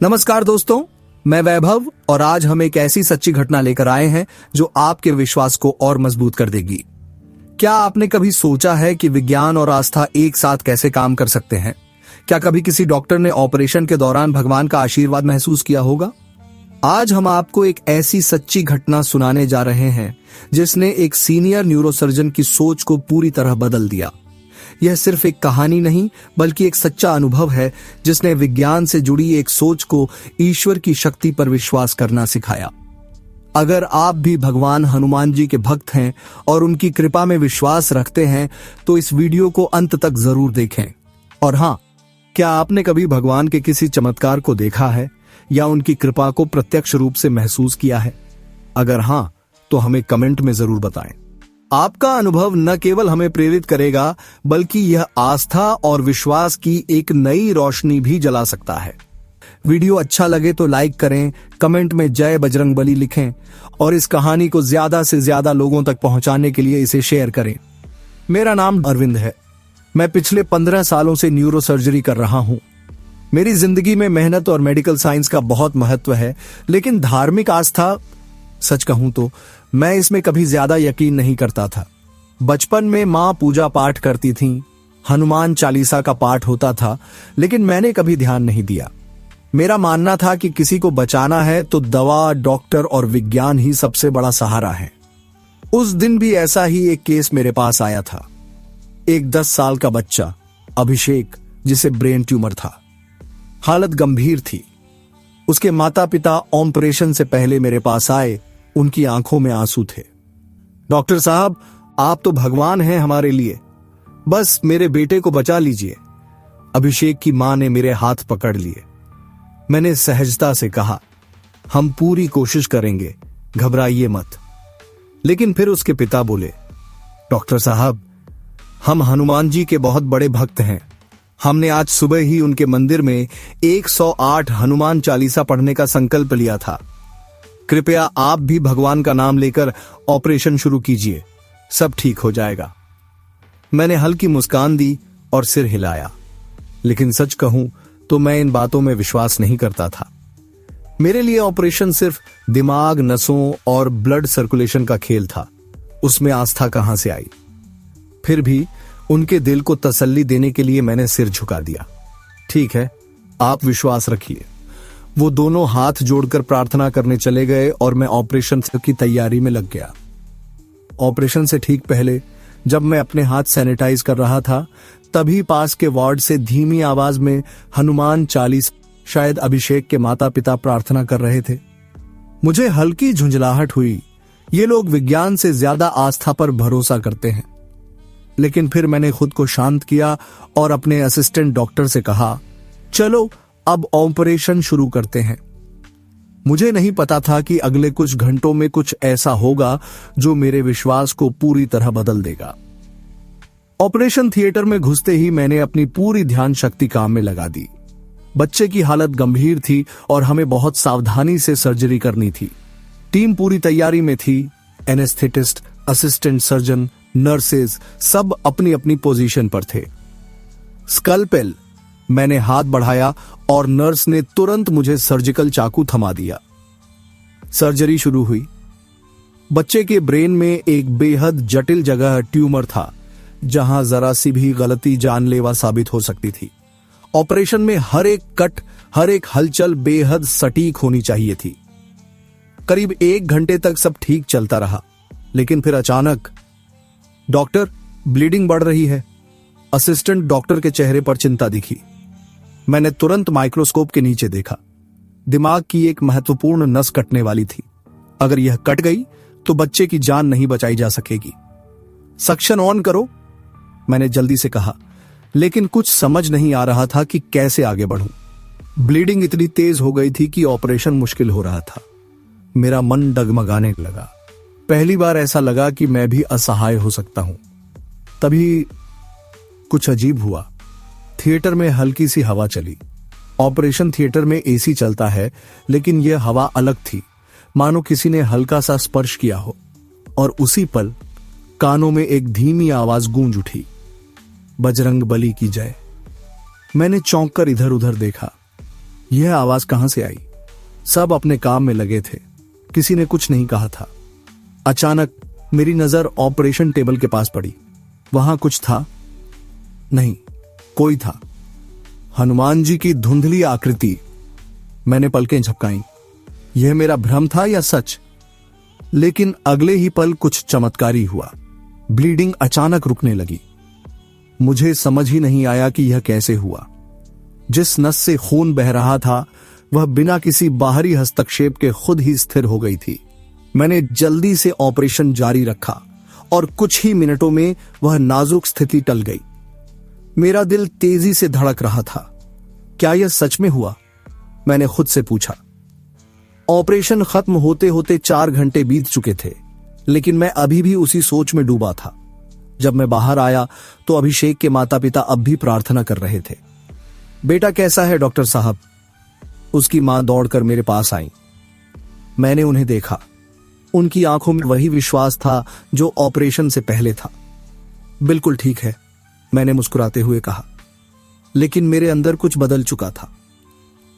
नमस्कार दोस्तों, मैं वैभव और आज हम एक ऐसी सच्ची घटना लेकर आए हैं जो आपके विश्वास को और मजबूत कर देगी। क्या आपने कभी सोचा है कि विज्ञान और आस्था एक साथ कैसे काम कर सकते हैं? क्या कभी किसी डॉक्टर ने ऑपरेशन के दौरान भगवान का आशीर्वाद महसूस किया होगा? आज हम आपको एक ऐसी सच्ची घटना सुनाने जा रहे हैं जिसने एक सीनियर न्यूरोसर्जन की सोच को पूरी तरह बदल दिया। यह सिर्फ एक कहानी नहीं बल्कि एक सच्चा अनुभव है जिसने विज्ञान से जुड़ी एक सोच को ईश्वर की शक्ति पर विश्वास करना सिखाया। अगर आप भी भगवान हनुमान जी के भक्त हैं और उनकी कृपा में विश्वास रखते हैं तो इस वीडियो को अंत तक जरूर देखें। और हाँ, क्या आपने कभी भगवान के किसी चमत्कार को देखा है या उनकी कृपा को प्रत्यक्ष रूप से महसूस किया है? अगर हाँ, तो हमें कमेंट में जरूर बताएं। आपका अनुभव न केवल हमें प्रेरित करेगा बल्कि यह आस्था और विश्वास की एक नई रोशनी भी जला सकता है। वीडियो अच्छा लगे तो लाइक करें, कमेंट में जय बजरंगबली लिखें और इस कहानी को ज्यादा से ज्यादा लोगों तक पहुंचाने के लिए इसे शेयर करें। मेरा नाम अरविंद है। मैं पिछले 15 सालों से न्यूरो सर्जरी कर रहा हूं। मेरी जिंदगी में मेहनत और मेडिकल साइंस का बहुत महत्व है, लेकिन धार्मिक आस्था, सच कहूं तो मैं इसमें कभी ज्यादा यकीन नहीं करता था। बचपन में माँ पूजा पाठ करती थीं, हनुमान चालीसा का पाठ होता था, लेकिन मैंने कभी ध्यान नहीं दिया। मेरा मानना था कि किसी को बचाना है तो दवा, डॉक्टर और विज्ञान ही सबसे बड़ा सहारा है। उस दिन भी ऐसा ही एक केस मेरे पास आया था। एक 10 साल का बच्चा अभिषेक, जिसे ब्रेन ट्यूमर था। हालत गंभीर थी। उसके माता पिता ऑपरेशन से पहले मेरे पास आए। उनकी आंखों में आंसू थे। डॉक्टर साहब, आप तो भगवान हैं हमारे लिए, बस मेरे बेटे को बचा लीजिए। अभिषेक की मां ने मेरे हाथ पकड़ लिए। मैंने सहजता से कहा, हम पूरी कोशिश करेंगे, घबराइए मत। लेकिन फिर उसके पिता बोले, डॉक्टर साहब, हम हनुमान जी के बहुत बड़े भक्त हैं। हमने आज सुबह ही उनके मंदिर में 108 हनुमान चालीसा पढ़ने का संकल्प लिया था। कृपया आप भी भगवान का नाम लेकर ऑपरेशन शुरू कीजिए, सब ठीक हो जाएगा। मैंने हल्की मुस्कान दी और सिर हिलाया, लेकिन सच कहूं तो मैं इन बातों में विश्वास नहीं करता था। मेरे लिए ऑपरेशन सिर्फ दिमाग, नसों और ब्लड सर्कुलेशन का खेल था। उसमें आस्था कहां से आई? फिर भी उनके दिल को तसल्ली देने के लिए मैंने सिर झुका दिया। ठीक है, आप विश्वास रखिए। वो दोनों हाथ जोड़कर प्रार्थना करने चले गए और मैं ऑपरेशन की तैयारी में लग गया। ऑपरेशन से ठीक पहले जब मैं अपने हाथ सैनिटाइज कर रहा था, तभी पास के वार्ड से धीमी आवाज में हनुमान चालीसा, शायद अभिषेक के माता पिता प्रार्थना कर रहे थे। मुझे हल्की झुंझलाहट हुई। ये लोग विज्ञान से ज्यादा आस्था पर भरोसा करते हैं। लेकिन फिर मैंने खुद को शांत किया और अपने असिस्टेंट डॉक्टर से कहा, चलो अब ऑपरेशन शुरू करते हैं। मुझे नहीं पता था कि अगले कुछ घंटों में कुछ ऐसा होगा जो मेरे विश्वास को पूरी तरह बदल देगा। ऑपरेशन थिएटर में घुसते ही मैंने अपनी पूरी ध्यान शक्ति काम में लगा दी। बच्चे की हालत गंभीर थी और हमें बहुत सावधानी से सर्जरी करनी थी। टीम पूरी तैयारी में थी। एनेस्थेटिस्ट, असिस्टेंट सर्जन, नर्सेज सब अपनी अपनी पोजीशन पर थे। स्कल्पेल, मैंने हाथ बढ़ाया और नर्स ने तुरंत मुझे सर्जिकल चाकू थमा दिया। सर्जरी शुरू हुई। बच्चे के ब्रेन में एक बेहद जटिल जगह ट्यूमर था, जहां जरा सी भी गलती जानलेवा साबित हो सकती थी। ऑपरेशन में हर एक कट, हर एक हलचल बेहद सटीक होनी चाहिए थी। करीब 1 घंटे तक सब ठीक चलता रहा, लेकिन फिर अचानक, डॉक्टर, ब्लीडिंग बढ़ रही है। असिस्टेंट डॉक्टर के चेहरे पर चिंता दिखी। मैंने तुरंत माइक्रोस्कोप के नीचे देखा। दिमाग की एक महत्वपूर्ण नस कटने वाली थी। अगर यह कट गई तो बच्चे की जान नहीं बचाई जा सकेगी। सक्शन ऑन करो, मैंने जल्दी से कहा, लेकिन कुछ समझ नहीं आ रहा था कि कैसे आगे बढ़ूं। ब्लीडिंग इतनी तेज हो गई थी कि ऑपरेशन मुश्किल हो रहा था। मेरा मन डगमगाने लगा। पहली बार ऐसा लगा कि मैं भी असहाय हो सकता हूं। तभी कुछ अजीब हुआ। थिएटर में हल्की सी हवा चली। ऑपरेशन थिएटर में एसी चलता है, लेकिन यह हवा अलग थी, मानो किसी ने हल्का सा स्पर्श किया हो। और उसी पल कानों में एक धीमी आवाज गूंज उठी, बजरंगबली की जय। मैंने चौंक कर इधर उधर देखा। यह आवाज कहां से आई? सब अपने काम में लगे थे, किसी ने कुछ नहीं कहा था। अचानक मेरी नजर ऑपरेशन टेबल के पास पड़ी। वहां कुछ था? नहीं, कोई था। हनुमान जी की धुंधली आकृति। मैंने पलकें झपकाईं। यह मेरा भ्रम था या सच? लेकिन अगले ही पल कुछ चमत्कारी हुआ। ब्लीडिंग अचानक रुकने लगी। मुझे समझ ही नहीं आया कि यह कैसे हुआ। जिस नस से खून बह रहा था वह बिना किसी बाहरी हस्तक्षेप के खुद ही स्थिर हो गई थी। मैंने जल्दी से ऑपरेशन जारी रखा और कुछ ही मिनटों में वह नाजुक स्थिति टल गई। मेरा दिल तेजी से धड़क रहा था। क्या यह सच में हुआ? मैंने खुद से पूछा। ऑपरेशन खत्म होते होते 4 घंटे बीत चुके थे, लेकिन मैं अभी भी उसी सोच में डूबा था। जब मैं बाहर आया तो अभिषेक के माता पिता अब भी प्रार्थना कर रहे थे। बेटा कैसा है डॉक्टर साहब? उसकी मां दौड़कर मेरे पास आई। मैंने उन्हें देखा। उनकी आंखों में वही विश्वास था जो ऑपरेशन से पहले था। बिल्कुल ठीक है, मैंने मुस्कुराते हुए कहा। लेकिन मेरे अंदर कुछ बदल चुका था।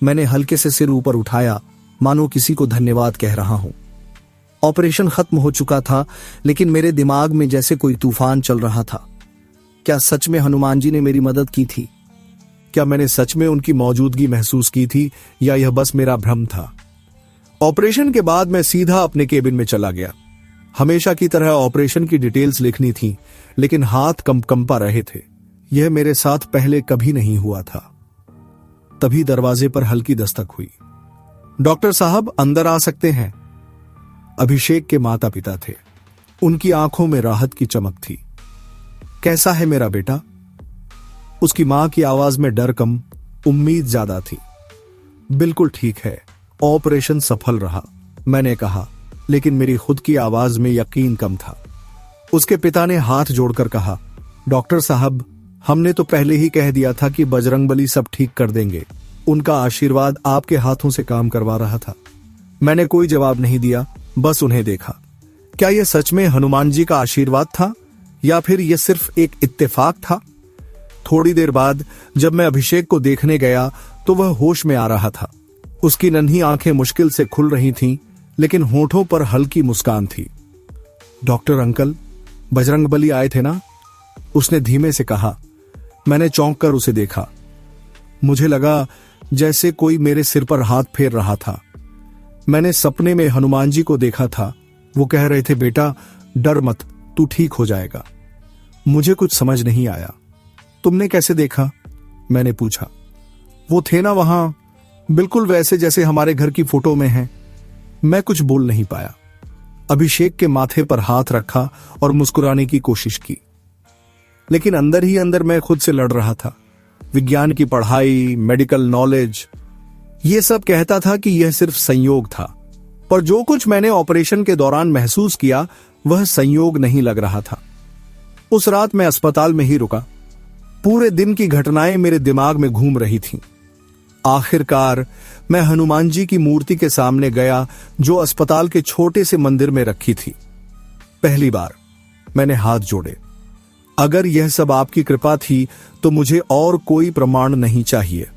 मैंने हल्के से सिर ऊपर उठाया, मानो किसी को धन्यवाद कह रहा हूं। ऑपरेशन खत्म हो चुका था, लेकिन मेरे दिमाग में जैसे कोई तूफान चल रहा था। क्या सच में हनुमान जी ने मेरी मदद की थी? क्या मैंने सच में उनकी मौजूदगी महसूस की थी या यह बस मेरा भ्रम था? ऑपरेशन के बाद मैं सीधा अपने केबिन में चला गया। हमेशा की तरह ऑपरेशन की डिटेल्स लिखनी थी, लेकिन हाथ कंपा रहे थे। यह मेरे साथ पहले कभी नहीं हुआ था। तभी दरवाजे पर हल्की दस्तक हुई। डॉक्टर साहब, अंदर आ सकते हैं। अभिषेक के माता पिता थे। उनकी आंखों में राहत की चमक थी। कैसा है मेरा बेटा? उसकी मां की आवाज में डर कम, उम्मीद ज्यादा थी। बिल्कुल ठीक है, ऑपरेशन सफल रहा, मैंने कहा, लेकिन मेरी खुद की आवाज में यकीन कम था। उसके पिता ने हाथ जोड़कर कहा, डॉक्टर साहब, हमने तो पहले ही कह दिया था कि बजरंगबली सब ठीक कर देंगे। उनका आशीर्वाद आपके हाथों से काम करवा रहा था। मैंने कोई जवाब नहीं दिया, बस उन्हें देखा। क्या यह सच में हनुमान जी का आशीर्वाद था या फिर यह सिर्फ एक इत्तेफाक था? थोड़ी देर बाद जब मैं अभिषेक को देखने गया तो वह होश में आ रहा था। उसकी नन्ही आंखें मुश्किल से खुल रही थीं, लेकिन होठों पर हल्की मुस्कान थी। डॉक्टर अंकल, बजरंगबली आए थे ना? उसने धीमे से कहा। मैंने चौंक कर उसे देखा। मुझे लगा जैसे कोई मेरे सिर पर हाथ फेर रहा था। मैंने सपने में हनुमान जी को देखा था। वो कह रहे थे, बेटा डर मत, तू ठीक हो जाएगा। मुझे कुछ समझ नहीं आया। तुमने कैसे देखा? मैंने पूछा। वो थे ना वहां, बिल्कुल वैसे जैसे हमारे घर की फोटो में हैं। मैं कुछ बोल नहीं पाया। अभिषेक के माथे पर हाथ रखा और मुस्कुराने की कोशिश की, लेकिन अंदर ही अंदर मैं खुद से लड़ रहा था। विज्ञान की पढ़ाई, मेडिकल नॉलेज, ये सब कहता था कि यह सिर्फ संयोग था, पर जो कुछ मैंने ऑपरेशन के दौरान महसूस किया वह संयोग नहीं लग रहा था। उस रात मैं अस्पताल में ही रुका। पूरे दिन की घटनाएं मेरे दिमाग में घूम रही थीं। आखिरकार मैं हनुमान जी की मूर्ति के सामने गया जो अस्पताल के छोटे से मंदिर में रखी थी। पहली बार मैंने हाथ जोड़े। अगर यह सब आपकी कृपा थी तो मुझे और कोई प्रमाण नहीं चाहिए।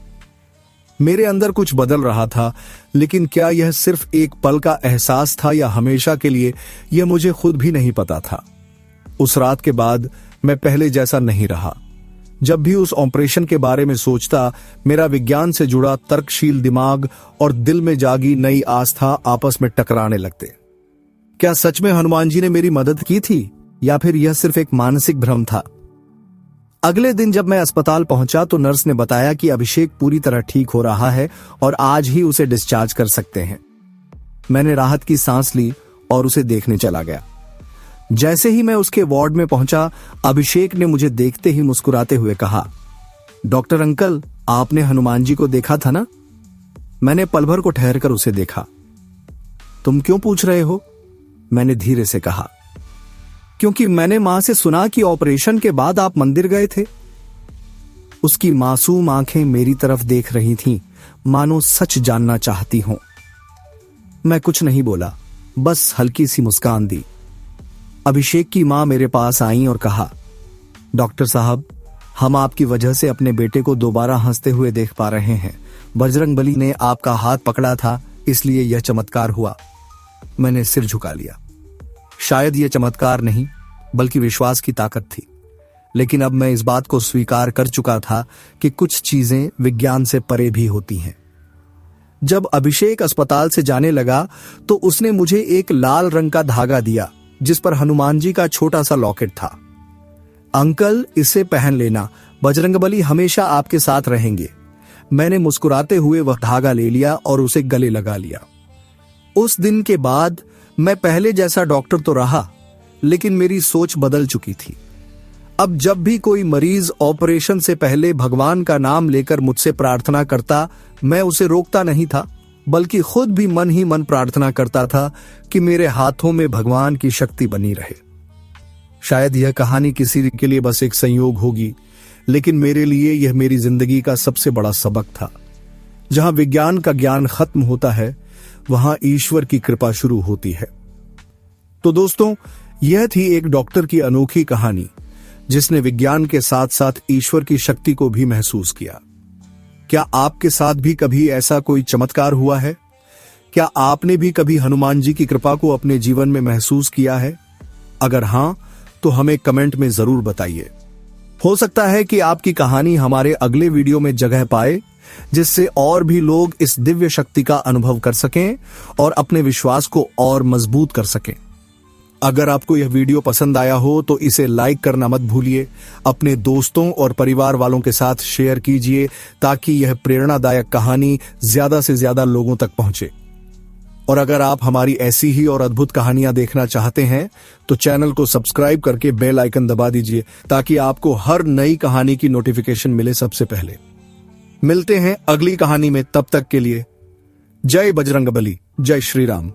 मेरे अंदर कुछ बदल रहा था, लेकिन क्या यह सिर्फ एक पल का एहसास था या हमेशा के लिए, यह मुझे खुद भी नहीं पता था। उस रात के बाद मैं पहले जैसा नहीं रहा। जब भी उस ऑपरेशन के बारे में सोचता, मेरा विज्ञान से जुड़ा तर्कशील दिमाग और दिल में जागी नई आस्था आपस में टकराने लगते। क्या सच में हनुमान जी ने मेरी मदद की थी या फिर यह सिर्फ एक मानसिक भ्रम था? अगले दिन जब मैं अस्पताल पहुंचा तो नर्स ने बताया कि अभिषेक पूरी तरह ठीक हो रहा है और आज ही उसे डिस्चार्ज कर सकते हैं। मैंने राहत की सांस ली और उसे देखने चला गया। जैसे ही मैं उसके वार्ड में पहुंचा, अभिषेक ने मुझे देखते ही मुस्कुराते हुए कहा, डॉक्टर अंकल, आपने हनुमान जी को देखा था ना? मैंने पल भर को ठहर कर उसे देखा। तुम क्यों पूछ रहे हो? मैंने धीरे से कहा। क्योंकि मैंने मां से सुना कि ऑपरेशन के बाद आप मंदिर गए थे। उसकी मासूम आंखें मेरी तरफ देख रही थीं, मानो सच जानना चाहती हों। मैं कुछ नहीं बोला, बस हल्की सी मुस्कान दी। अभिषेक की मां मेरे पास आई और कहा, डॉक्टर साहब, हम आपकी वजह से अपने बेटे को दोबारा हंसते हुए देख पा रहे हैं। बजरंगबली ने आपका हाथ पकड़ा था, इसलिए यह चमत्कार हुआ। मैंने सिर झुका लिया। शायद यह चमत्कार नहीं बल्कि विश्वास की ताकत थी। लेकिन अब मैं इस बात को स्वीकार कर चुका था कि कुछ चीजें विज्ञान से परे भी होती हैं। जब अभिषेक अस्पताल से जाने लगा तो उसने मुझे एक लाल रंग का धागा दिया जिस पर हनुमान जी का छोटा सा लॉकेट था। अंकल, इसे पहन लेना, बजरंगबली हमेशा आपके साथ रहेंगे। मैंने मुस्कुराते हुए वह धागा ले लिया और उसे गले लगा लिया। उस दिन के बाद मैं पहले जैसा डॉक्टर तो रहा, लेकिन मेरी सोच बदल चुकी थी। अब जब भी कोई मरीज ऑपरेशन से पहले भगवान का नाम लेकर मुझसे प्रार्थना करता, मैं उसे रोकता नहीं था, बल्कि खुद भी मन ही मन प्रार्थना करता था कि मेरे हाथों में भगवान की शक्ति बनी रहे। शायद यह कहानी किसी के लिए बस एक संयोग होगी, लेकिन मेरे लिए यह मेरी जिंदगी का सबसे बड़ा सबक था। जहां विज्ञान का ज्ञान खत्म होता है, वहां ईश्वर की कृपा शुरू होती है। तो दोस्तों, यह थी एक डॉक्टर की अनोखी कहानी जिसने विज्ञान के साथ साथ ईश्वर की शक्ति को भी महसूस किया। क्या आपके साथ भी कभी ऐसा कोई चमत्कार हुआ है? क्या आपने भी कभी हनुमान जी की कृपा को अपने जीवन में महसूस किया है? अगर हां, तो हमें कमेंट में जरूर बताइए। हो सकता है कि आपकी कहानी हमारे अगले वीडियो में जगह पाए, जिससे और भी लोग इस दिव्य शक्ति का अनुभव कर सकें और अपने विश्वास को और मजबूत कर सकें। अगर आपको यह वीडियो पसंद आया हो तो इसे लाइक करना मत भूलिए। अपने दोस्तों और परिवार वालों के साथ शेयर कीजिए ताकि यह प्रेरणादायक कहानी ज्यादा से ज्यादा लोगों तक पहुंचे। और अगर आप हमारी ऐसी ही और अद्भुत कहानियां देखना चाहते हैं तो चैनल को सब्सक्राइब करके बेल आइकन दबा दीजिए ताकि आपको हर नई कहानी की नोटिफिकेशन मिले सबसे पहले। मिलते हैं अगली कहानी में, तब तक के लिए जय बजरंगबली, जय श्री राम।